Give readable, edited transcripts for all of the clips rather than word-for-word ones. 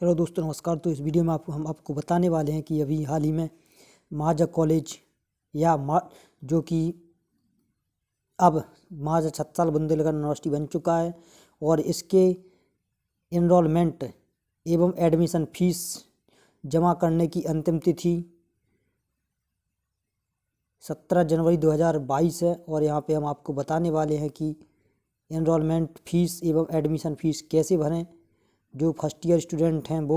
Hello दोस्तों, नमस्कार। तो इस वीडियो में हम आपको बताने वाले हैं कि अभी हाल ही में महाराजा कॉलेज जो कि अब महाराजा छत्रसाल बुंदेलखंड यूनिवर्सिटी बन चुका है और इसके इनरोलमेंट एवं एडमिशन फीस जमा करने की अंतिम तिथि 17 जनवरी 2022 है। और यहाँ पे हम आपको बताने वाले हैं कि इनरोलमेंट फीस एवं एडमिशन फीस कैसे भरें। जो फर्स्ट ईयर स्टूडेंट हैं वो,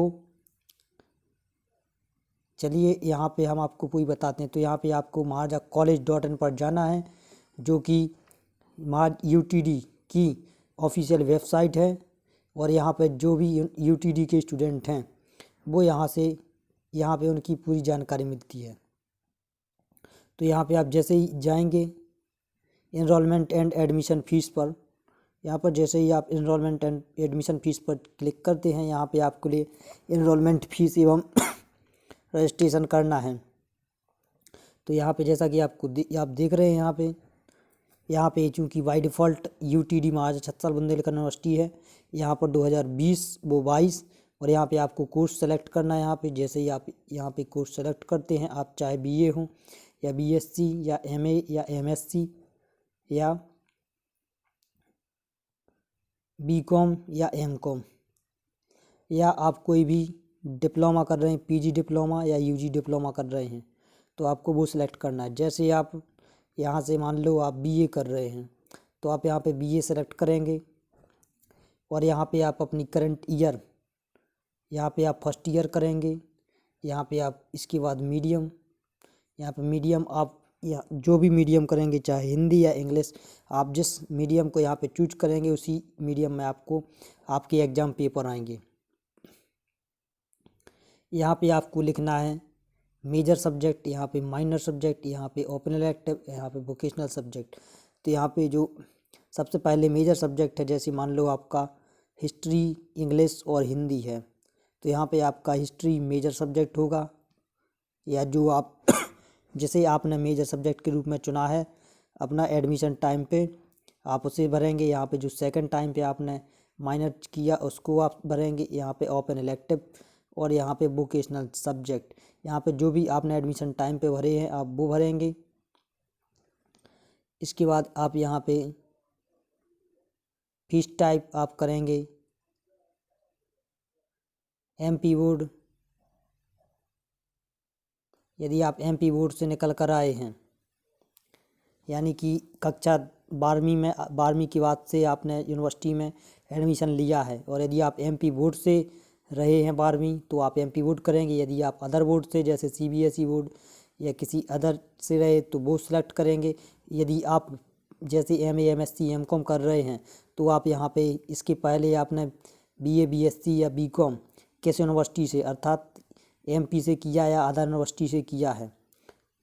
चलिए यहाँ पे हम आपको पूरी बताते हैं। तो यहाँ पे आपको महाराजा college.in पर जाना है, जो कि UTD की ऑफिशियल वेबसाइट है। और यहाँ पे जो भी UTD के स्टूडेंट हैं वो यहाँ पे उनकी पूरी जानकारी मिलती है। तो यहाँ पे आप जैसे ही जाएंगे इनरोलमेंट एंड एडमिशन फ़ीस पर, यहाँ पर जैसे ही आप इनरोलमेंट एंड एडमिशन फ़ीस पर क्लिक करते हैं, यहाँ पे आपके लिए इनरोलमेंट फ़ीस एवं रजिस्ट्रेशन करना है। तो यहाँ पे जैसा कि आप देख रहे हैं, यहाँ पे चूँकि by default UTD Maharaja Chhatrasal Bundelkhand university है, यहाँ पर 2022 और यहाँ पे आपको कोर्स सेलेक्ट करना है। यहाँ पे जैसे ही आप यहाँ पे कोर्स सेलेक्ट करते हैं, आप चाहे BA हो या BSc या MA या MSc या BCom या MCom, या आप कोई भी डिप्लोमा कर रहे हैं, PG डिप्लोमा या UG डिप्लोमा कर रहे हैं, तो आपको वो सिलेक्ट करना है। जैसे आप यहाँ से मान लो आप BA कर रहे हैं, तो आप यहाँ पे BA सेलेक्ट करेंगे और यहाँ पे आप अपनी करंट ईयर, यहाँ पे आप फर्स्ट ईयर करेंगे। यहाँ पे आप इसके बाद मीडियम, यहाँ पे मीडियम आप या जो भी मीडियम करेंगे, चाहे हिंदी या इंग्लिश, आप जिस मीडियम को यहाँ पे चूज करेंगे उसी मीडियम में आपको आपके एग्ज़ाम पेपर आएंगे। यहाँ पे आपको लिखना है मेजर सब्जेक्ट, यहाँ पे माइनर सब्जेक्ट, यहाँ पे ओपन इलेक्टिव, यहाँ पे वोकेशनल सब्जेक्ट। तो यहाँ पे जो सबसे पहले मेजर सब्जेक्ट है, जैसे मान लो आपका हिस्ट्री, इंग्लिश और हिंदी है, तो यहाँ पे आपका हिस्ट्री मेजर सब्जेक्ट होगा, या जो आप जिसे आपने मेजर सब्जेक्ट के रूप में चुना है अपना एडमिशन टाइम पे, आप उसे भरेंगे। यहाँ पे जो सेकंड टाइम पे आपने माइनर किया उसको आप भरेंगे। यहाँ पे ओपन इलेक्टिव और यहाँ पे वोकेशनल सब्जेक्ट, यहाँ पे जो भी आपने एडमिशन टाइम पे भरे हैं आप वो भरेंगे। इसके बाद आप यहाँ पे फीस टाइप आप करेंगे MP बोर्ड, यदि आप MP बोर्ड से निकल कर आए हैं, यानी कि कक्षा 12वीं के बाद से आपने यूनिवर्सिटी में एडमिशन लिया है, और यदि आप MP बोर्ड से रहे हैं 12वीं तो आप MP बोर्ड करेंगे। यदि आप अदर बोर्ड से जैसे CBSE बोर्ड या किसी अदर से रहे तो वो सिलेक्ट करेंगे। यदि आप जैसे MA MSc MCom कर रहे हैं तो आप यहाँ पे इसके पहले आपने BA BSc या BCom किस यूनिवर्सिटी से, अर्थात MP से किया या अदर यूनिवर्सिटी से किया है।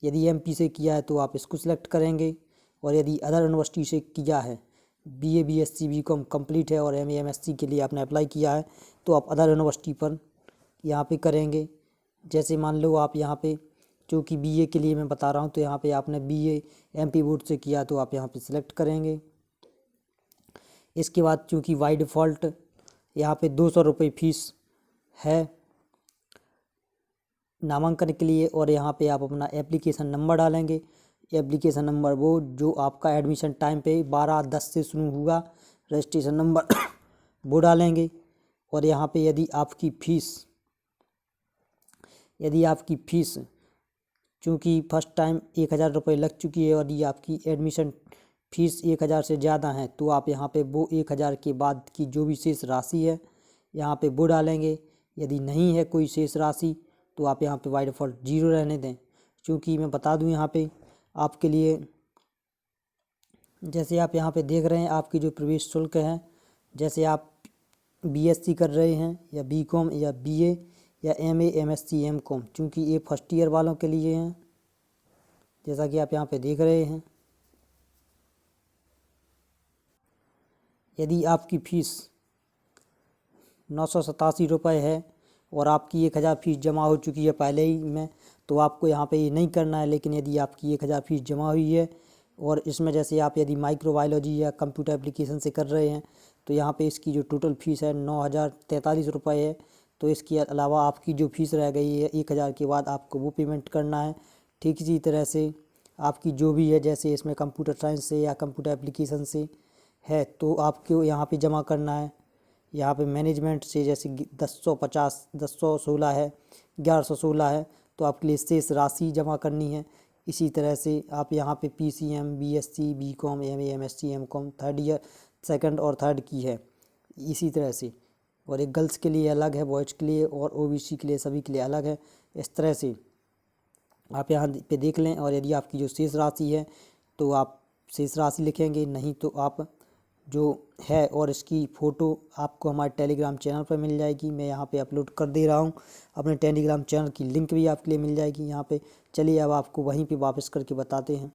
यदि MP से किया है तो आप इसको सिलेक्ट करेंगे, और यदि अदर यूनिवर्सिटी से किया है, BA BSc BCom कंप्लीट है और MA MSc के लिए आपने अप्लाई किया है, तो आप अदर यूनिवर्सिटी पर यहाँ पे करेंगे। जैसे मान लो आप यहाँ पे, चूँकि BA के लिए मैं बता रहा हूँ, तो यहाँ पे आपने BA MP बोर्ड से किया तो आप यहाँ पे सिलेक्ट करेंगे। इसके बाद चूँकि बाई डिफ़ॉल्ट यहाँ पे 200 रुपये फ़ीस है नामांकन के लिए, और यहाँ पे आप अपना एप्लीकेशन नंबर डालेंगे। एप्लीकेशन नंबर वो जो आपका एडमिशन टाइम पे 12/10 से शुरू हुआ, रजिस्ट्रेशन नंबर वो डालेंगे। और यहाँ पे यदि आपकी फ़ीस चूँकि फर्स्ट टाइम 1000 रुपये लग चुकी है, और यदि आपकी एडमिशन फ़ीस 1000 से ज़्यादा है तो आप यहाँ पे वो 1000 के बाद की जो भी शेष राशि है यहाँ पे वो डालेंगे। यदि नहीं है कोई शेष राशि तो आप यहाँ पे बाई डिफ़ॉल्ट 0 रहने दें। क्योंकि मैं बता दूँ यहाँ पे आपके लिए, जैसे आप यहाँ पे देख रहे हैं आपकी जो प्रवेश शुल्क है, जैसे आप BSc कर रहे हैं या BCom या BA या MA MSc MCom, चूँकि ये फर्स्ट ईयर वालों के लिए हैं, जैसा कि आप यहाँ पे देख रहे हैं। यदि आपकी फ़ीस 987 रुपये है और आपकी 1000 फ़ीस जमा हो चुकी है पहले ही में, तो आपको यहाँ पे ये नहीं करना है। लेकिन यदि आपकी 1000 फ़ीस जमा हुई है और इसमें जैसे आप यदि माइक्रोबायोलॉजी या कंप्यूटर एप्लीकेशन से कर रहे हैं, तो यहाँ पे इसकी जो टोटल फ़ीस है 9043 रुपये है, तो इसके अलावा आपकी जो फीस रह गई है 1000 के बाद आपको वो पेमेंट करना है। ठीक इसी तरह से आपकी जो भी है, जैसे इसमें कंप्यूटर साइंस से या कंप्यूटर एप्लीकेशन से है तो आपको यहाँ पे जमा करना है। यहाँ पे मैनेजमेंट से जैसे 1016 है, 1116 है, तो आपके लिए शेष राशि जमा करनी है। इसी तरह से आप यहाँ पे PCM, BSc, BCom, MA, MSc, MCom third year, second और थर्ड की है इसी तरह से। और एक गर्ल्स के लिए अलग है, बॉयज़ के लिए और OBC के लिए, सभी के लिए अलग है। इस तरह से आप यहाँ पे देख लें। और यदि आपकी जो शेष राशि है तो आप शेष राशि लिखेंगे, नहीं तो आप जो है और इसकी फ़ोटो आपको हमारे टेलीग्राम चैनल पर मिल जाएगी। मैं यहाँ पे अपलोड कर दे रहा हूँ, अपने टेलीग्राम चैनल की लिंक भी आपके लिए मिल जाएगी यहाँ पे। चलिए अब आपको वहीं पे वापस करके बताते हैं।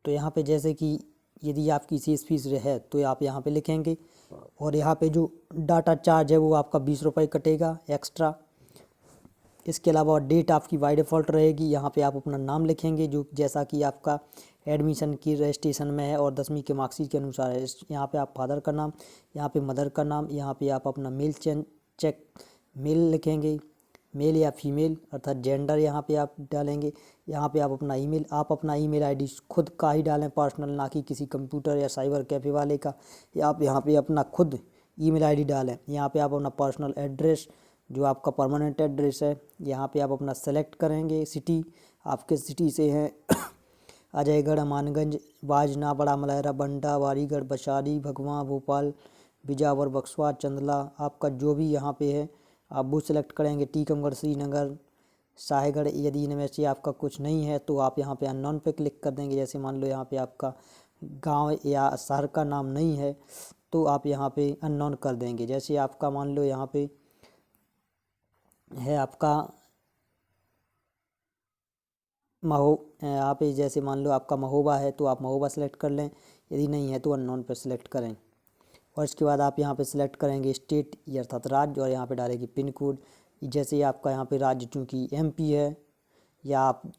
तो यहाँ पे जैसे कि यदि आपकी शेष फीस है तो आप यहाँ पे लिखेंगे, और यहाँ पे जो डाटा चार्ज है वो आपका 20 रुपये कटेगा एक्स्ट्रा। इसके अलावा डेट आपकी बाय डिफ़ॉल्ट रहेगी। यहाँ पे आप अपना नाम लिखेंगे जो जैसा कि आपका एडमिशन की रजिस्ट्रेशन में है और 10वीं के मार्कशीट के अनुसार है। यहाँ पे आप फादर का नाम, यहाँ पे मदर का नाम, यहाँ पे आप अपना मेल लिखेंगे, मेल या फीमेल अर्थात जेंडर यहाँ पे आप डालेंगे। यहाँ पे आप अपना ईमेल, आप अपना ईमेल आईडी खुद का ही डालें, पर्सनल, ना कि किसी कंप्यूटर या साइबर कैफ़े वाले का। या आप यहाँ पे अपना खुद ईमेल आईडी डालें। यहाँ पे आप अपना पर्सनल एड्रेस जो आपका परमानेंट एड्रेस है यहाँ पे आप अपना सेलेक्ट करेंगे। सिटी आप किस सिटी से हैं अजयगढ़, मानगंज, बाजना, बड़ा मलहरा, बंडा, वारीगढ़, बशारी, भगवां, भोपाल, बिजावर, बक्सवा, चंदला, आपका जो भी यहाँ पे है आप वो सिलेक्ट करेंगे। टीकमगढ़, श्रीनगर, साहेगढ़। यदि इनमें से आपका कुछ नहीं है तो आप यहाँ पे अननोन पे क्लिक कर देंगे। जैसे मान लो यहाँ पे आपका गांव या शहर का नाम नहीं है तो आप यहाँ पे अननोन कर देंगे। जैसे आपका मान लो यहाँ पे है आपका यहाँ पे जैसे मान लो आपका महोबा है तो आप महोबा सेलेक्ट कर लें, यदि नहीं है तो अननोन पर सेलेक्ट करें। और इसके बाद आप यहाँ पे सिलेक्ट करेंगे स्टेट अर्थात राज्य, और यहाँ पे डालेंगे पिन कोड। जैसे आपका यहाँ पे राज्य चूँकि MP है या आप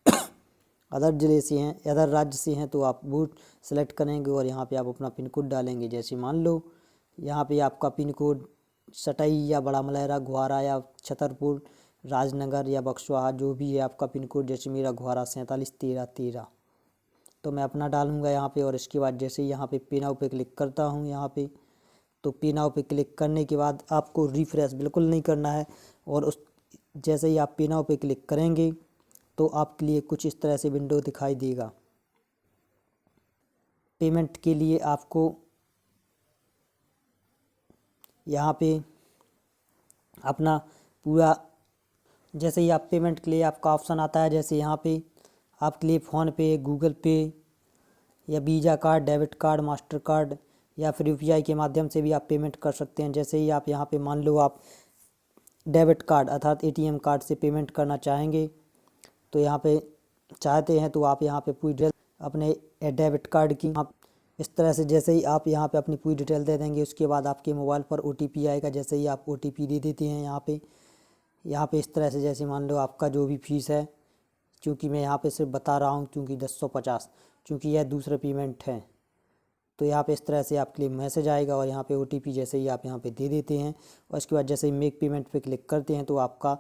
अदर ज़िले से हैं, अदर राज्य से हैं तो आप वो सेलेक्ट करेंगे और यहाँ पे आप अपना पिन कोड डालेंगे। जैसे मान लो यहाँ पे आपका पिन कोड सटई या बड़ा मलहरा, गुहारा या छतरपुर, राजनगर या बक्सवा जो भी है आपका पिन कोड। जैसे मेरा गुहारा 471313 तो मैं अपना डालूँगा यहाँ पे। और इसके बाद जैसे यहाँ पे पे नाउ पे क्लिक करता हूँ यहाँ पे, तो पे नाउ पे क्लिक करने के बाद आपको रिफ्रेश बिल्कुल नहीं करना है। और उस जैसे ही आप पे नाउ पे क्लिक करेंगे तो आपके लिए कुछ इस तरह से विंडो दिखाई देगा। पेमेंट के लिए आपको यहाँ पे अपना पूरा, जैसे ही आप पेमेंट के लिए आपका ऑप्शन आता है, जैसे यहाँ पे आपके लिए फ़ोनपे, गूगल पे या visa card, debit card, master card या फिर UPI के माध्यम से भी आप पेमेंट कर सकते हैं। जैसे ही आप यहाँ पे मान लो आप डेबिट कार्ड अर्थात ATM कार्ड से पेमेंट करना चाहेंगे तो यहाँ पे चाहते हैं तो आप यहाँ पे पूरी डिटेल अपने डेबिट कार्ड की आप इस तरह से, जैसे ही आप यहाँ पे अपनी पूरी डिटेल दे देंगे उसके बाद आपके मोबाइल पर OTP आएगा। जैसे ही आप OTP दे देते हैं यहाँ पे इस तरह से, जैसे मान लो आपका जो भी फीस है, क्योंकि मैं यहाँ पे सिर्फ बता रहा हूँ क्योंकि 1050 क्योंकि यह दूसरा पेमेंट है, तो यहाँ पे इस तरह से आपके लिए मैसेज आएगा और यहाँ पे OTP जैसे ही आप यहाँ पे दे देते हैं और इसके बाद जैसे ही मेक पेमेंट पे क्लिक करते हैं तो आपका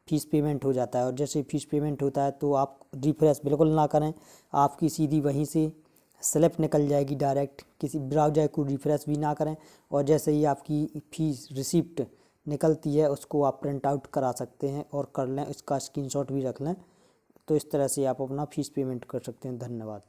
फ़ीस पेमेंट हो जाता है। और जैसे ही फ़ीस पेमेंट होता है तो आप रिफ्रेश बिल्कुल ना करें, आपकी सीधी वहीं से स्लिप निकल जाएगी डायरेक्ट, किसी ब्राउज़र को रिफ्रेश भी ना करें। और जैसे ही आपकी फ़ीस रिसिप्ट निकलती है उसको आप प्रिंट आउट करा सकते हैं और कर लें, इसका स्क्रीनशॉट भी रख लें। तो इस तरह से आप अपना फ़ीस पेमेंट कर सकते हैं। धन्यवाद।